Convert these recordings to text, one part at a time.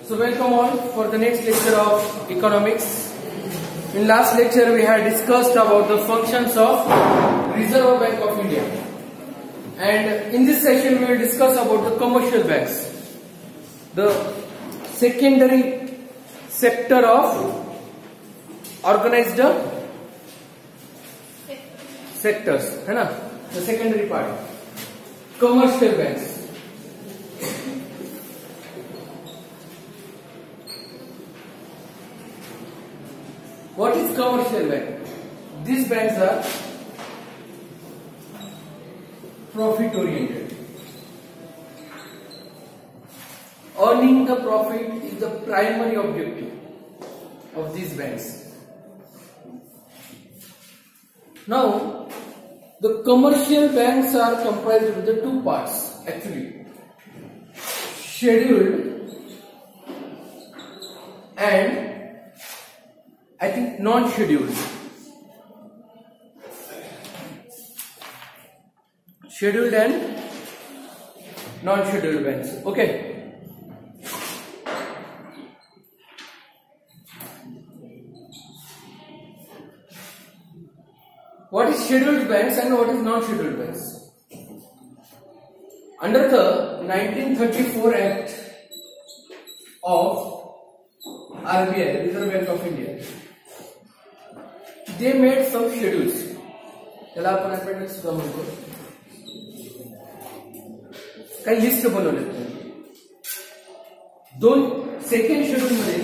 So welcome all for the next lecture of economics. In last lecture we had discussed about the functions of Reserve Bank of India, and in this session we will discuss about the commercial banks, the secondary sector of organized sectors, है ना, the secondary part, commercial banks. What is commercial bank? These banks are profit oriented. Earning the profit is the primary objective of these banks. Now, the commercial banks are comprised of the two parts actually, scheduled and I think non-scheduled. Scheduled and non-scheduled banks. Okay. What is scheduled banks and what is non-scheduled banks? Under the 1934 Act of RBI, Reserve Bank of India, they made some schedules. त्याला आपण appendix सुद्धा म्हणतो. काही list बनवले. दोन second schedule मध्ये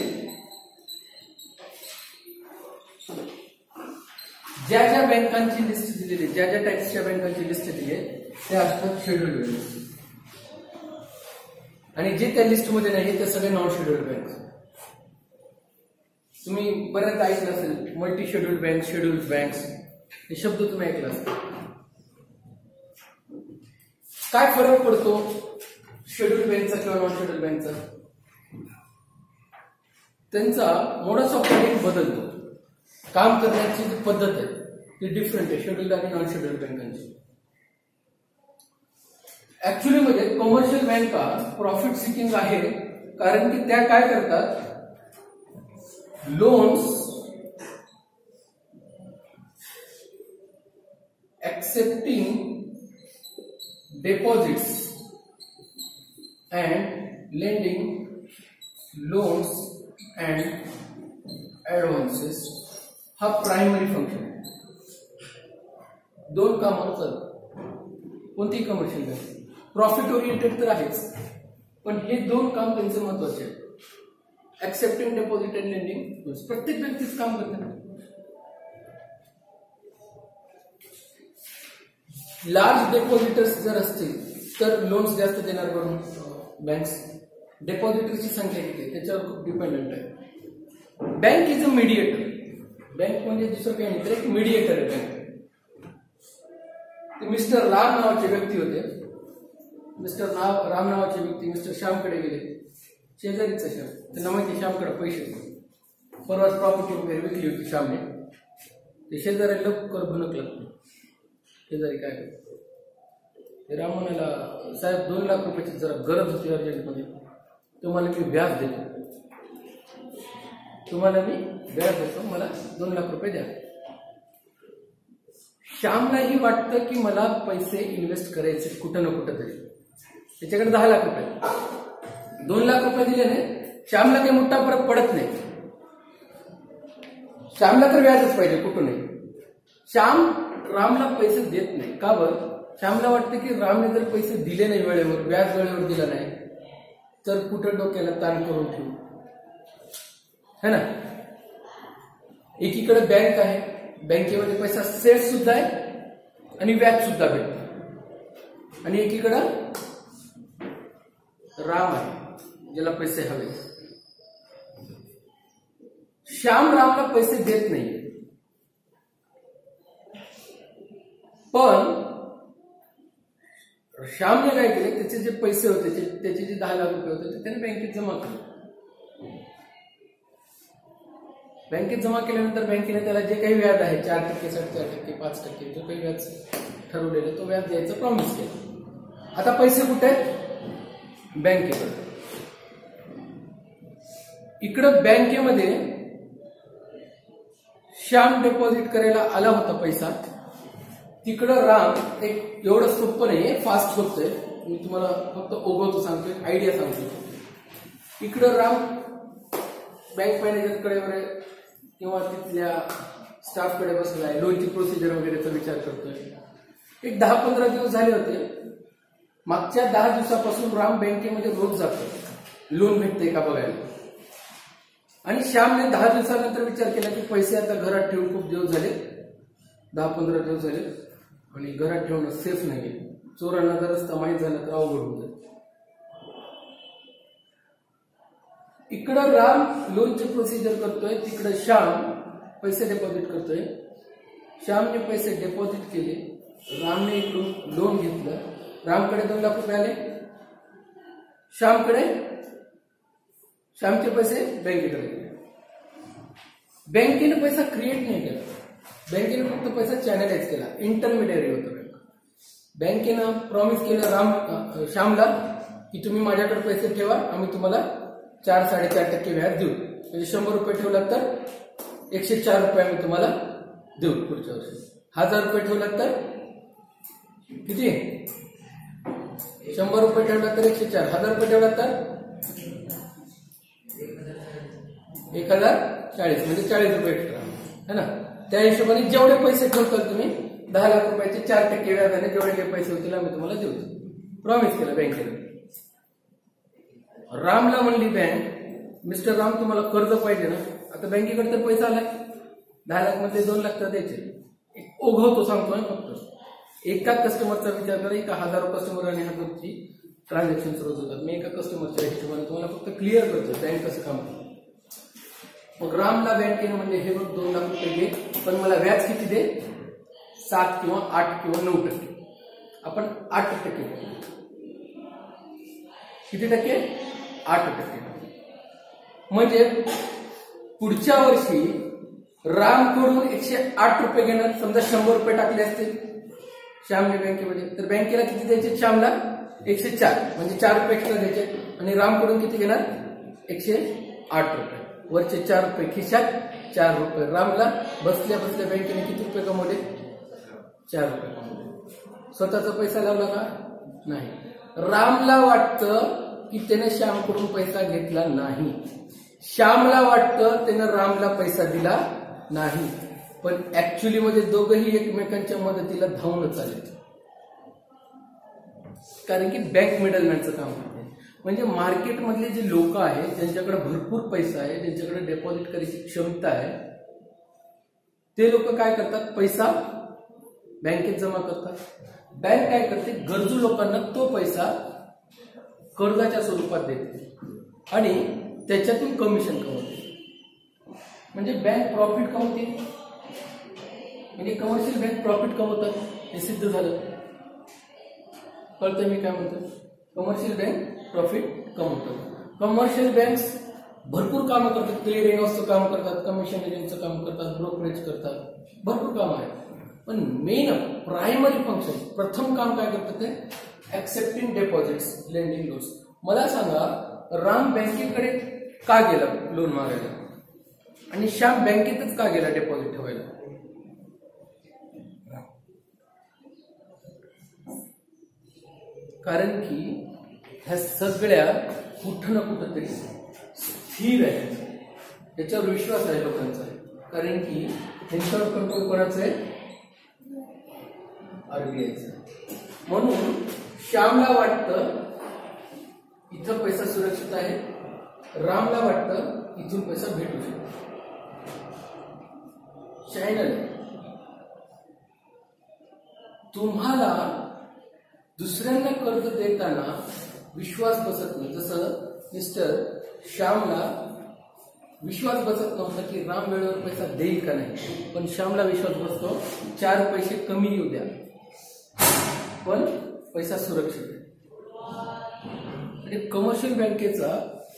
ज्या ज्या बँकांची लिस्ट दिलेली, ज्या ज्या टाइप्सच्या बँकांची लिस्ट दिली आहे ते असतात शेड्यूल्ड बँक, आणि जे त्या लिस्ट मध्ये नाही ते सगळे नॉन शेड्यूल्ड बँक. तुम्ही बऱ्याच ऐकलं असेल multi scheduled bank, scheduled banks, हे शब्द तुम्ही ऐकला असेल. काय फरक पडतो शेड्यूल्ड बँकचा किंवा नॉन शेड्यूल्ड बँकचा? त्यांचा मोडस ऑफ ऑपरेटिंग बदलतो. काम करण्याची जी पद्धत आहे ती डिफरंट आहे शेड्यूल्ड आणि नॉन शेड्यूल्ड बँकांची. ऍक्च्युली मध्ये कमर्शियल बँका प्रॉफिट सिकिंग आहे, कारण की त्या काय करतात, loans accepting deposits and lending loans and advances हा प्रायमरी फंक्शन आहे. दोन कामावर चालतात कोणतीही कमर्शियल बँक. प्रॉफिट ओरिएंटेड तर आहेच, पण हे दोन काम त्यांचे महत्वाचे आहे. ऍक्सेप्टिंग डेपॉझिट अँड लेंडिंग प्रत्येक व्यक्तीच काम करतात. लार्ज डेपॉझिटर्स जर असतील तर लोन्स जास्त देणार करून बँक्स. डेपॉझिटरची संख्या किती त्याच्यावर खूप डिपेंडंट आहे. Bank is a mediator. Bank म्हणजे दुसरं काही नाही तर एक मीडिएटर आहे बँक. ते मिस्टर राम नावाचे व्यक्ती होते. मिस्टर राम नावाचे व्यक्ती मिस्टर श्यामकडे गेले. शेजारीचा श्याम, त्यांना माहिती श्यामकडे पैसे, परवाच प्रॉपर्टी वगैरे विकली होती श्यामने. ते शेजारी लवकर भनक लागतो. शेजारी काय करतो, ते राम म्हणाला, साहेब 2 लाख रुपयाची जरा गरज होती अर्जंटमध्ये, तुम्हाला मी व्याज देतो, मला 2 लाख रुपये द्या. श्यामलाही वाटतं की मला पैसे इन्व्हेस्ट करायचे कुठं ना कुठं तरी. त्याच्याकडे 10 लाख रुपये, 2 लाख रुपये दिले नाही, श्यामला काही मोठा फरक पडत नाही. श्यामला तर व्याजच पाहिजे कुठूनही. श्याम रामला पैसे देत नाही. का बरं? श्यामला वाटतं की रामने जर पैसे दिले नाही वेळेवर, व्याज वेळेवर दिला नाही तर कुठं डोक्याला ताण करून ठेवू, है ना. एकीकडे बँक आहे, बँकेमध्ये पैसा सेफ सुद्धा आहे आणि व्याज सुद्धा भेटतो, आणि एकीकडे राम आहे ज्याला पैसे हवे. श्याम रामला पैसे देत नाही, पण श्यामने काय केले, त्याचे जे पैसे होते, त्याचे जे 10 लाख रुपये होते ते त्याने बँकेत जमा केले. बँकेत जमा केल्यानंतर बँकेने त्याला जे काही व्याज आहे 4%, 4.5%, 5% जो काही व्याज ठरवलेलं तो व्याज द्यायचं प्रॉमिस केलं. आता पैसे कुठे आहेत? बँकेकडे. इकडं बँकेमध्ये श्याम डिपॉझिट करायला आला होता पैसा, तिकडं राम एक एवढं सोपं नाही, फास्ट होतंय, मी तुम्हाला फक्त ओघवतो सांगतोय, आयडिया सांगतो. इकडं राम बँक मॅनेजरकडे वगैरे किंवा तिथल्या स्टाफकडे बसलाय, लोनची प्रोसिजर वगैरेचा विचार करतोय. एक 10-15 दिवस झाले होते. मागच्या 10 दिवसापासून राम बँकेमध्ये रोज जातो लोन भेटते का बघायला. आणि श्यामने 10 दिवसानंतर विचार केला की पैसे आता घरात ठेवून खूप दिवस झाले, 10-15 दिवस झाले, आणि घरात ठेवणं सेफ नाही, चोरांना जर रस्ता माहीत झाला तर अवघड होतं. इकडं राम लोनची प्रोसिजर करतोय, तिकडं श्याम पैसे डिपॉझिट करतोय. श्यामने पैसे डिपॉझिट केले, रामने इकडून लोन घेतलं. रामकडे 2 लाख रुपये आले, श्यामचे पैसे बँकेकडे गेले. बँकेने पैसा क्रिएट नाही केला, बँकेने फक्त पैसा चॅनलाइज केला, इंटरमिडियरी होतं. बँकेनं प्रॉमिस केलं श्यामला की तुम्ही माझ्याकडे पैसे ठेवा, आम्ही तुम्हाला 4-4.5% व्याज देऊ. म्हणजे 100 रुपये ठेवला तर 104 रुपये आम्ही तुम्हाला देऊ पुढच्या वर्षी. 1000 रुपये ठेवला तर किती, 100 रुपये ठेवला तर 104, 1000 रुपये ठेवला तर 1040, म्हणजे 40 रुपये एक्स्ट्रा है ना. त्या हिशोबाने जेवढे पैसे ठेवताल तुम्ही 10 लाख रुपयाचे 4% व्याजाने जेवढे काही पैसे होतील आम्ही तुम्हाला देऊ, प्रॉमिस केलं बँकेने. रामला म्हणली बँक, मिस्टर राम तुम्हाला कर्ज पाहिजे ना, आता बँकेकडे तर पैसा आलाय, 10 लाख मध्ये 2 लाख तर द्यायचे. ओघवतो सांगतो ना, फक्त एका कस्टमरचा विचार करा, एका हजारो कस्टमर आणि हजारोची ट्रान्झॅक्शन रोज होतात. मी एका कस्टमरच्या हिशोबाने तुम्हाला फक्त क्लिअर करतो बँक कसं काम करतो. मग रामला बँकेनं म्हणजे हे बघ 2 लाख रुपये घे, पण मला व्याज किती दे, 7 किंवा 8 किंवा 9%. आपण 8% किती टक्के, 8%. म्हणजे पुढच्या वर्षी रामकडून 108 रुपये घेणार. समजा 100 रुपये टाकले असतील श्यामने बँकेमध्ये, तर बँकेला किती द्यायचे, श्यामला 104, म्हणजे 4 रुपये एक्स्ट्रा द्यायचे. आणि रामकडून किती घेणार, 108 रुपये. वरचे 4 रुपये खिशात, 4 रुपये रामला. बसल्या बसल्या बँकेने किती रुपये कमवले, 4 रुपये कमवले. स्वतःचा पैसा लावला का नाही. रामला वाटतं की त्याने श्यामकडून पैसा घेतला नाही, श्यामला वाटतं त्यानं रामला पैसा दिला नाही, पण ऍक्च्युअली मध्ये दोघंही एकमेकांच्या मदतीला धावूनच आले. कारण की बँक मिडलमॅनचं काम करते. म्हणजे मार्केटमधले जे लोक आहेत ज्यांच्याकडे भरपूर पैसा आहे, ज्यांच्याकडे डिपॉझिट करायची क्षमता आहे, ते लोक काय करतात, पैसा बँकेत जमा करतात. बँक काय करते, गरजू लोकांना तो पैसा कर्जाच्या स्वरूपात देते आणि त्याच्यातून कमिशन कमवते. म्हणजे बँक प्रॉफिट कमवते, म्हणजे कमर्शियल बँक प्रॉफिट कमवतात, हे सिद्ध झालं. कळतंय मी काय म्हणतो, कमर्शियल बँक प्रॉफिट कमवतात. कमर्शियल बँक्स भरपूर कामं करतात, क्लिअरिंग हाऊसचं काम करतात, कमिशन एजंटचं काम करतात, ब्रोकरेज करतात, भरपूर काम आहे. पण मेन प्रायमरी फंक्शन, प्रथम काम काय करतात ते ऍक्सेप्टिंग डिपॉझिट्स, लेंडिंग लोन्स. मला सांगा, राम बँकेकडे का गेला लोन मागायला आणि श्याम बँकेतच का गेला डिपॉझिट ठेवायला. कारण की ह्या सगळ्या कुठं ना कुठं तरी स्थिर आहे, त्याच्यावर विश्वास आहे लोकांचा. कारण की ह्यांच्यावर कंट्रोल कोणाचं आहे, आरबीआयचं. म्हणून श्यामला वाटतं इथं पैसा सुरक्षित आहे, रामला वाटतं इथून पैसा भेटू शकतो. चॅनल तुम्हाला दुसऱ्यांना कर्ज देताना विश्वास बसत नाही. जसं मिस्टर श्यामला विश्वास बसत नव्हता की राम वेळेवर पैसा देईल का नाही, पण श्यामला विश्वास बसतो 4 पैसे कमी येऊ द्या पण पैसा सुरक्षित आहे. आणि कमर्शियल बँकेचा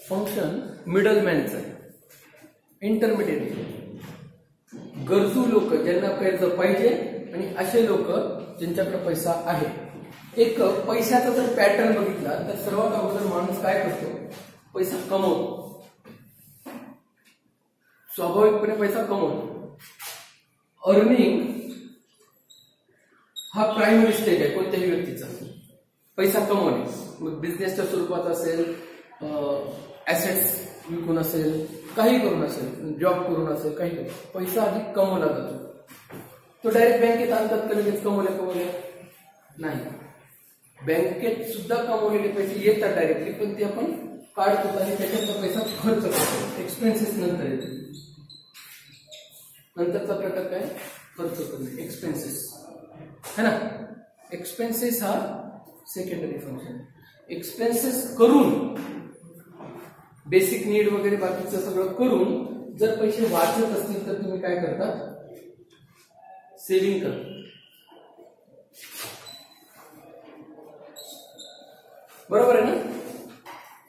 फंक्शन मिडलमॅनचा आहे, इंटरमिडिएट. गरजू लोक ज्यांना कर्ज पाहिजे आणि असे लोक ज्यांच्याकडे पैसा आहे. एक पैशाचा जर पॅटर्न बघितला तर सर्वात अगोदर माणूस काय करतो, पैसा कमवतो. स्वाभाविकपणे पैसा कमवतो. अर्निंग हा प्रायमरी स्टेज आहे कोणत्याही व्यक्तीचा, पैसा कमवणे. मग बिझनेसच्या स्वरूपात असेल, ऍसेट्स विकून असेल, काही करून असेल, जॉब करून असेल, काही करून पैसा आधी कमवला जातो. तो डायरेक्ट बँकेत आणतात का लगेच कमवल्या नाही. बँकेत सुद्धा कमवलेले पैसे येतात डायरेक्टली, पण ते आपण काढतो आणि त्याच्यातला पैसा खर्च करतो. एक्सपेन्सेस नंतर येते. नंतरचा प्रकार काय? खर्च करणे, एक्सपेन्सेस है ना. एक्सपेन्सेस हा सेकंडरी फंक्शन. एक्सपेन्सेस करून बेसिक नीड वगैरे बाकीचं सगळं करून जर पैसे वाचत असतील तर तुम्ही काय करता? सेव्हिंग करता. बरोबर आहे ना.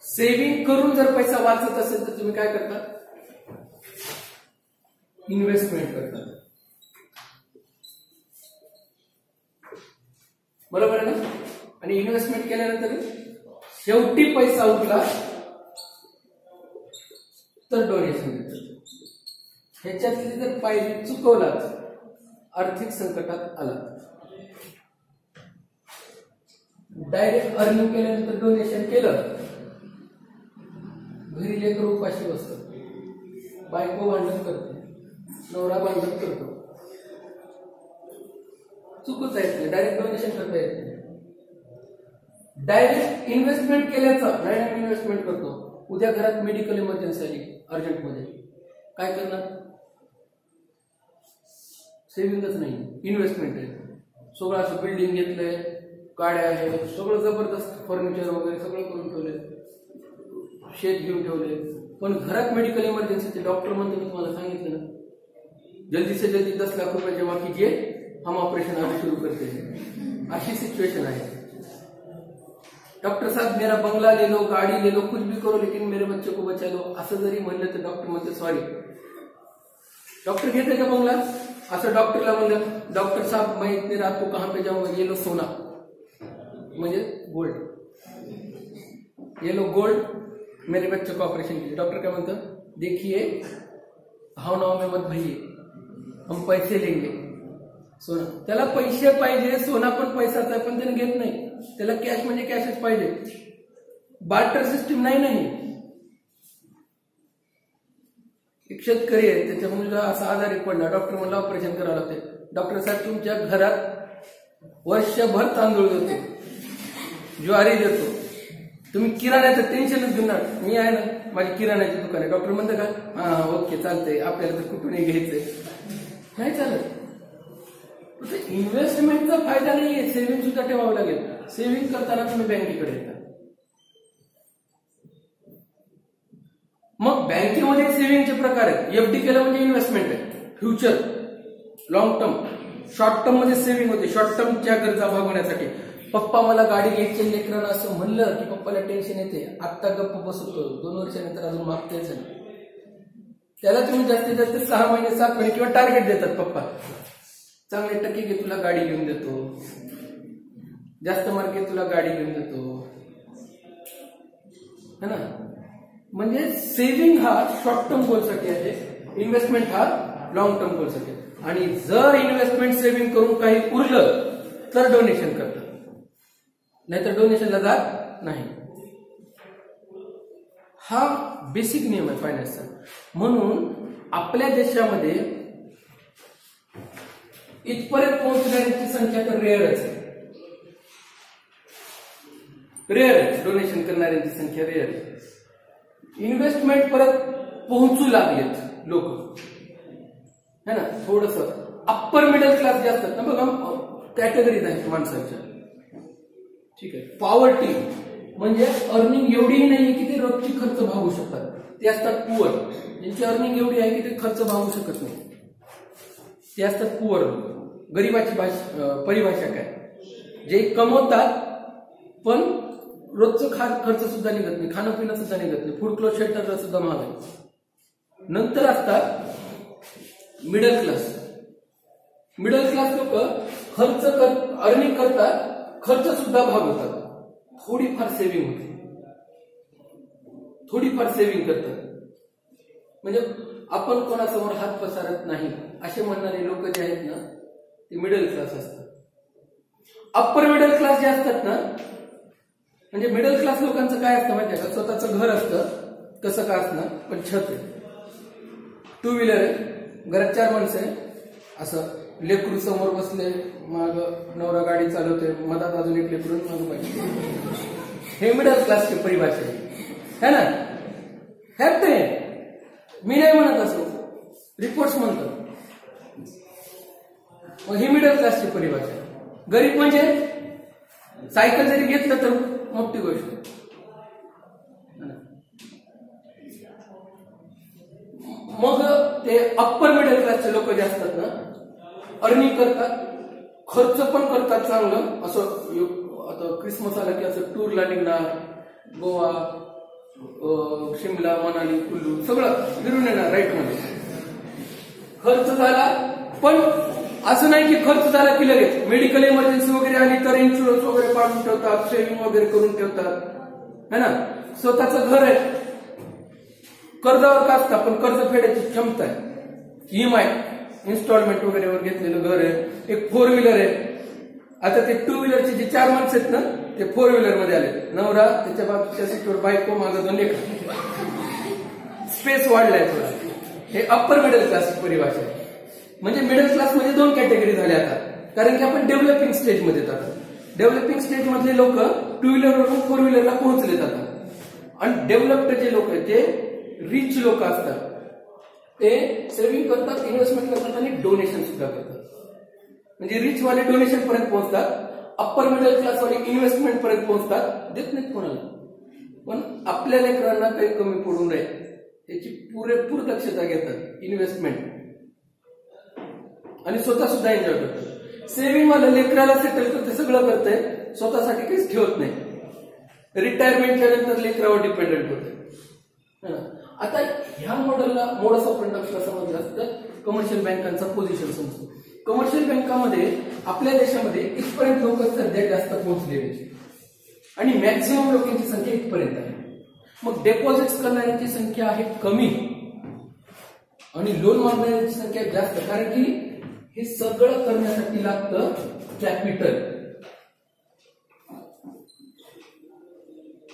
सेव्हिंग करून जर पैसा वाचत असेल तर तुम्ही काय करता? इन्व्हेस्टमेंट करता. बरोबर आहे ना. आणि इन्व्हेस्टमेंट केल्यानंतर शेवटी पैसा उरला तर डोनेशन देतात. ह्याच्यातली जर पायरी चुकवलात, आर्थिक संकटात आला, डायरेक्ट अर्निंग केल्यानंतर डोनेशन केलं, घरी लेकर उपाशी बसतात, बायको भांडण करते, नवरा भांडण करतो, चुकूच येत नाही. डायरेक्ट डोनेशन करता येत नाही. डायरेक्ट इन्व्हेस्टमेंट केल्याचं, डायरेक्ट इन्व्हेस्टमेंट करतो. उद्या घरात मेडिकल इमर्जन्सी आली अर्जंटमध्ये, काय करणार? सेव्हिंगच नाही, इन्व्हेस्टमेंट आहे. सगळं असं बिल्डिंग घेतलंय, गाड्या आहेत, सगळं जबरदस्त फर्निचर वगैरे सगळं करून ठेवले, शेत घेऊन ठेवले. पण घरात मेडिकल इमर्जन्सीचे डॉक्टर म्हणते, मी तुम्हाला सांगितलं ना, जल्दी से जल्दी 10 लाख रुपये जमा कीजिए, हम ऑपरेशन अभी शुरू करते हैं. अशी सिच्युएशन आहे. डॉक्टर साहब मेरा बंगला ले लो, गाड़ी ले लो, कुछ भी करो, लेकिन मेरे बच्चे को बचा लो, असं जरी म्हणलं तर डॉक्टर म्हणते सॉरी. डॉक्टर घेते का बंगला? असं डॉक्टरला म्हणलं, डॉक्टर साहब मैं इतने रात को कहां पे जाऊंगा, ये लो सोना, म्हणजे गोल्ड, ये लो गोल्ड, मेरे बच्चे को ऑपरेशन कीजिए. डॉक्टर काय म्हणतं? देखिए भावनाओं में मत भइए, हम पैसे लेंगे. सोना, त्याला पैसे पाहिजे, सोना पण पैसाच आहे, पण त्याने घेत नाही. त्याला कॅश म्हणजे कॅशच पाहिजे. बार्टर सिस्टीम नाही. एक शेतकरी आहे, त्याच्या मुलगा असा आजारी पडला, डॉक्टर म्हणला ऑपरेशन करावं लागते. डॉक्टर साहेब तुमच्या घरात वर्षभर तांदूळ देतो, ज्वारी देतो, तुम्ही किराण्याचं टेन्शनच घेणार. मी आहे ना, माझी किराण्याची दुकान आहे. डॉक्टर म्हणतं का हा ओके चालतंय, आपल्याला तर कुठूनही घ्यायचंय, नाही चालत. इन्व्हेस्टमेंटचा फायदा नाहीये, सेव्हिंग सुद्धा ठेवावं लागेल. सेव्हिंग करताना तुम्ही बँकेकडे येता. मग बँकेमध्ये सेव्हिंगचे प्रकार आहेत. एफडी केलं म्हणजे इन्व्हेस्टमेंट आहे, future, long term. Short term मध्ये सेव्हिंग होते, शॉर्ट टर्मच्या गरजा भागवण्यासाठी. पप्पा मला गाडी घ्यायची, लेकरांना असं म्हणलं की पप्पाला टेन्शन येते, आत्ता गप्प बसवतो, 2 वर्षानंतर अजून मागतेच नाही. त्याला तुम्ही जास्तीत जास्त 6 महिने 7 महिने किंवा टार्गेट देतात. पप्पा चांगले टक्के घे, तुला गाडी घेऊन देतो, जास्त मार्क घे, तुला गाडी घेऊन देतो, है ना. म्हणजे सेव्हिंग हा शॉर्ट टर्म गोलसाठी आहे, इन्व्हेस्टमेंट हा लॉंग टर्म गोलसाठी. आणि जर इन्व्हेस्टमेंट सेव्हिंग करून काही उरलं तर डोनेशन करतात, नाहीतर डोनेशनला जात नाही. हा बेसिक नियम आहे फायनान्सचा. म्हणून आपल्या देशामध्ये इथपर्यंत पोहोचणाऱ्यांची संख्या तर रेअरच आहे, रेअर आहे. डोनेशन करणाऱ्यांची संख्या रेअर आहे. इन्व्हेस्टमेंट परत पोहोचू लागलेत लोक, है ना. थोडस अप्पर मिडल क्लास जास्त ना, बघा कॅटेगरीज आहेत माणसांच्या, ठीक आहे. पॉवर्टी म्हणजे अर्निंग एवढीही नाही की ते रोजची खर्च भागू शकतात, ते असतात पुअर. ज्यांची अर्निंग एवढी आहे की ते खर्च भागू शकत नाही, ते असतात पुअर. गरीबाची परिभाषा काय? जे कमवतात पण रोजचं खर्च सुद्धा निघत नाही, खाणं पिणं सुद्धा निघत नाही, फूड क्लोथ शेल्टरला सुद्धा महाग आहे. नंतर असतात मिडल क्लास. मिडल क्लास लोक अर्निंग करतात, खर्च सुद्धा भागवतात, थोडीफार सेव्हिंग होते, थोडीफार सेव्हिंग करतात. म्हणजे आपण कोणासमोर हात पसरत नाही असे म्हणणारे लोक जे आहेत ना ते मिडल क्लास असतात. अप्पर मिडल क्लास जे असतात ना, म्हणजे मिडल क्लास लोकांचं काय असतं माहिती आहे का, स्वतःचं घर असतं, कसं का असणार पण छत आहे, टू व्हीलर आहे, घरात 4 माणसं आहे, असं लेकरू समोर बसले, माग नवरा गाडी चालवते, मधात अजून एक लेकरू मागं पाहिजे. हे मिडल क्लासची परिभाषा आहे ना. फॅक्ट आहे, मी नाही म्हणत असो, रिपोर्ट्स म्हणतो. मग ही मिडल क्लासची परिभाषा आहे. गरीब म्हणजे सायकल जरी घेतलं तर मोठी गोष्ट आहे. मग ते अप्पर मिडल क्लासचे लोक जे असतात ना, अर्निंग करतात, खर्च पण करतात चांगलं. असं आता क्रिसमस आला की असं टूरला निघणार, गोवा, शिमला, मनाली, कुल्लू सगळं फिरून येणार राईट मध्ये. खर्च झाला, पण असं नाही की खर्च झाला की लगेच मेडिकल इमर्जन्सी वगैरे आली तर इन्शुरन्स वगैरे काढून ठेवतात, सेव्हिंग वगैरे करून ठेवतात है ना. स्वतःचं घर आहे, कर्जावर का असतं पण कर्ज फेडायची क्षमता आहे, EMI इन्स्टॉलमेंट वगैरेवर घेतलेलं घर आहे, एक 4 व्हीलर आहे. आता ते 2 व्हीलरचे जे 4 माणसं आहेत ना ते 4 व्हीलर मध्ये आले, नवरा त्याच्या बाजूच्या सीटवर बायको, मागं 2 लेकरं, स्पेस वाढलाय थोडा. हे अप्पर मिडल क्लासची परिभाषा आहे. म्हणजे मिडल क्लास मध्ये 2 कॅटेगरी झाल्या आता, कारण की आपण डेव्हलपिंग स्टेज मध्ये येतात. डेव्हलपिंग स्टेज मधले लोक 2 व्हीलरवरून 4 व्हीलरला पोहोचले जातात. आणि डेव्हलप्ड जे लोक आहेत, जे रिच लोक असतात, ते सेव्हिंग करतात, इन्व्हेस्टमेंट करतात आणि डोनेशन सुद्धा करतात. म्हणजे रिच वाले डोनेशन पर्यंत पोहोचतात, अप्पर मिडल क्लास वाले इन्व्हेस्टमेंट पर्यंत पोहोचतात, देत नाहीत कोणाला. पण आपल्या लेकरांना काही कमी पडून राहील त्याची पुरेपूर दक्षता घेतात, इन्व्हेस्टमेंट, आणि स्वतः सुद्धा एन्जॉय करतात. सेव्हिंग वाला लेकराला सेटल करते, सगळं करते, स्वतःसाठी काहीच ठेवत नाही. रिटायरमेंटच्या नंतर लेकरावर डिपेंडंट होते. आता ह्या मॉडेलला मोडस ऑपरेंडसला समजलं असतं कमर्शियल बँकांचा पोझिशन समजतो. कमर्शियल बँकामध्ये आपल्या देशामध्ये इथपर्यंत लोक सध्या जास्त पोहोचलेले आणि मॅक्झिमम लोकांची संख्या इथपर्यंत आहे. मग डेपॉझिट्स करणाऱ्यांची संख्या आहे कमी आणि लोन मागणाऱ्यांची संख्या जास्त, कारण की हे सगळं करण्यासाठी लागतं कॅपिटल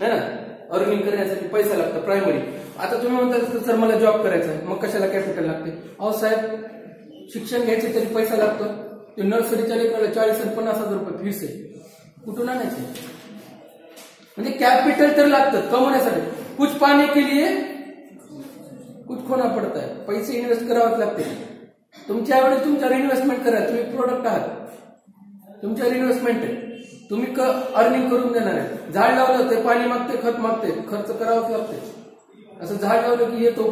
है ना. अर्निंग करण्यासाठी पैसा लागतो प्रायमरी. आता तुम्ही म्हणता सर मला जॉब करायचा आहे, मग कशाला कॅपिटल लागते? अहो साहेब, शिक्षण घ्यायचे तरी पैसा लागतो. ते नर्सरीच्या लेकराला 40 आणि 50,000 रुपये फीस आहे, कुठून आणायचे? म्हणजे कॅपिटल तर लागतं कमवण्यासाठी. कुछ पाने के लिए कुछ खोना पडता है, पैसे इन्व्हेस्ट करावेच लागते. तुमच्यावेळी तुमच्यावर इन्व्हेस्टमेंट करा, तुम्ही प्रोडक्ट आहात, तुमच्यावर इन्व्हेस्टमेंट आहे, तुम्ही अर्निंग करून देणार आहे. झाड लावलं ते पाणी मागते, खत मागते, खर्च करावाच लागते. असं झाड लावलं की येतो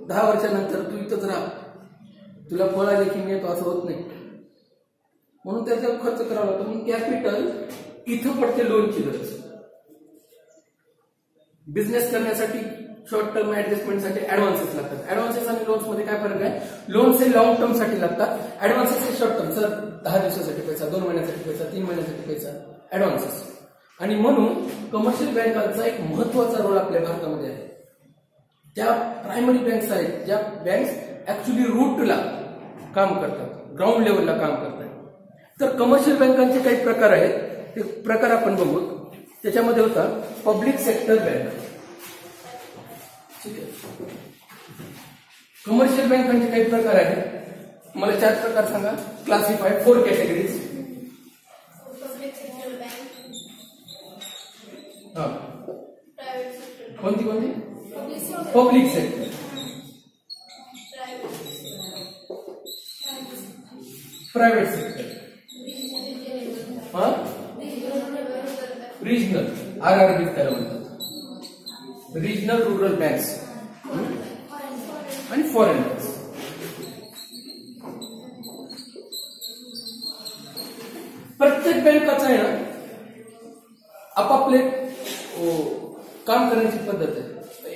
10 वर्षानंतर, तू इथंच राहा, तुला फळ आले की मी येतो, असं होत नाही. म्हणून त्याचा खर्च करावा लागतो. म्हणून कॅपिटल इथं पडते लोनची गरज. बिझनेस करण्यासाठी शॉर्ट टर्म ऍडजस्टमेंटसाठी ऍडव्हान्सेस लागतात. ऍडव्हान्सेस आणि लोन्स मध्ये काय फरक आहे? लोन्स हे लॉंग टर्म साठी लागतात, ऍडव्हान्सेस हे शॉर्ट टर्म. सर 10 दिवसासाठी पैसा, 2 महिन्यासाठी पैसा, 3 महिन्यासाठी पैसा, ऍडव्हान्सेस. आणि म्हणून कमर्शियल बँकांचा एक महत्वाचा रोल आपल्या भारतामध्ये आहे. ज्या प्रायमरी बँक्स आहेत, ज्या बँक्स ऍक्च्युली रूटला काम करतात, ग्राउंड लेवलला काम करतात. तर कमर्शियल बँकांचे काही प्रकार आहेत, ते प्रकार आपण बघू. त्याच्यामध्ये होता पब्लिक सेक्टर बँक. ठीक आहे, कमर्शियल बँकांचे काही प्रकार आहेत, मला 4 प्रकार सांगा. Classify 4 categories. हा, कोणती कोणती? Public sector, private sector, regional, RRB त्याला म्हणतात, रिजनल रुरल बँक्स आणि फॉरेन बँक्स. प्रत्येक बँकाचं आहे ना आपापले काम करण्याची पद्धत आहे,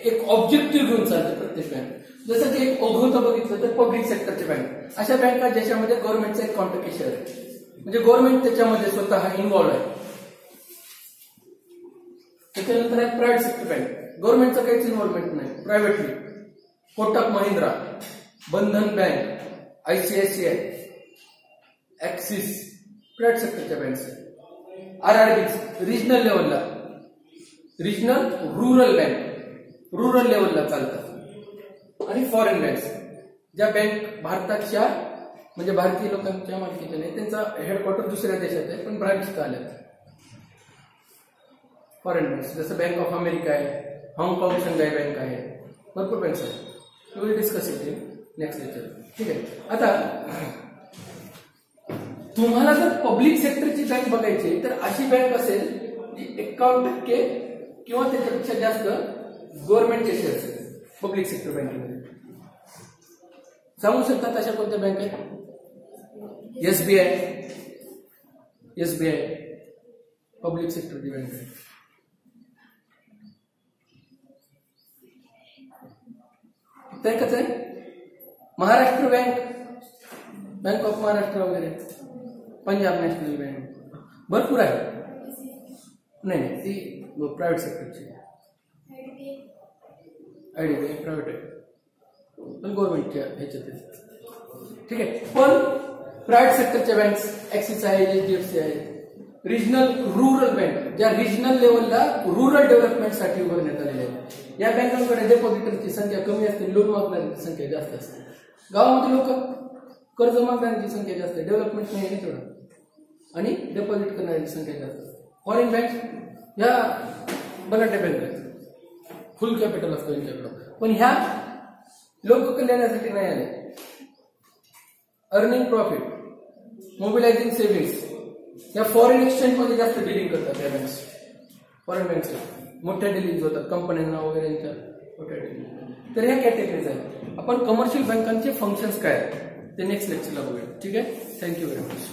एक ऑब्जेक्टिव्ह घेऊन चालते प्रत्येक बँक. जसं की एक ओघवतं बघितलं तर पब्लिक सेक्टरचे बँक, अशा बँका ज्याच्यामध्ये गव्हर्नमेंटचा एक कॉन्ट्रॅक्ट शेअर आहे, म्हणजे गव्हर्नमेंट त्याच्यामध्ये स्वतः इन्व्हॉल्व आहे. त्याच्यानंतर आहे प्रायव्हेट सेक्टर बँक, गव्हर्नमेंटचं काहीच इन्व्हॉल्वमेंट नाही, privately. Kotak Mahindra, Bandhan bank, ICICI, Axis private सेक्टरच्या बँक्स आहेत. RRB रिजनल लेवलला, रिजनल रुरल बँक रुरल लेवलला चालतात. आणि फॉरेन बँक्स ज्या बँक भारताच्या म्हणजे भारतीय लोकांच्या मालकीच्या नाही, त्यांचा हेडक्वार्टर दुसऱ्या देशात आहे पण ब्रांच का आल्या. फॉरेन बँक्स जसं बँक ऑफ अमेरिका आहे, हाँगकाँग शंघाई बँक आहे, भरपूर बँक्स आहेत. We discuss it in next lecture. ठीक आहे. आता तुम्हाला जर पब्लिक सेक्टरची बँक बघायची तर अशी बँक असेल जी 51% किंवा त्याच्यापेक्षा जास्त गव्हर्नमेंटचे शेअर्स आहेत पब्लिक सेक्टर बँकेमध्ये. सांगू शकतात अशा कोणत्या बँक आहेत? SBI पब्लिक सेक्टरची बँक आहे. कसं आहे? महाराष्ट्र बँक ऑफ महाराष्ट्र वगैरे, पंजाब नॅशनल बँक भरपूर आहे. नाही ती प्रायव्हेट सेक्टरची. IDBI प्रायव्हेट आहे पण गव्हर्नमेंटच्या ह्याच्यात. ठीक आहे. पण प्रायव्हेट सेक्टरच्या बँक्स ऍक्सिस आहे, HDFC आहे. रिजनल रुरल बँक ज्या रिजनल लेवलला रुरल डेव्हलपमेंटसाठी उभारण्यात आलेल्या आहेत. या बँकांकडे डेपॉझिटरची संख्या कमी असते, लोन मागणाऱ्यांची संख्या जास्त असते. गावामध्ये लोक कर्ज मागणाऱ्यांची संख्या जास्त आहे, डेव्हलपमेंट नाही आहे तेवढं, आणि डेपॉझिट करणाऱ्यांची संख्या जास्त. फॉरेन बँक ह्या बलाढ्य बँक आहेत, फुल कॅपिटल असतं यांच्याकडं, पण ह्या लोक कल्याणासाठी नाही आले. अर्निंग प्रॉफिट, मोबिलायझिंग सेव्हिंग्स या फॉरेन एक्सचेंज मध्ये जास्त डिलिंग करतात या बँक्स. फॉरेन बँक्स मोठ्या डिलिंग होतात कंपन्यांना वगैरे मोठ्या डिलिंग. तर ह्या कॅटेगरीज आहेत. आपण कमर्शियल बँकांचे फंक्शन्स काय ते नेक्स्ट लेक्चरला बघूया. ठीक आहे. Thank you very much.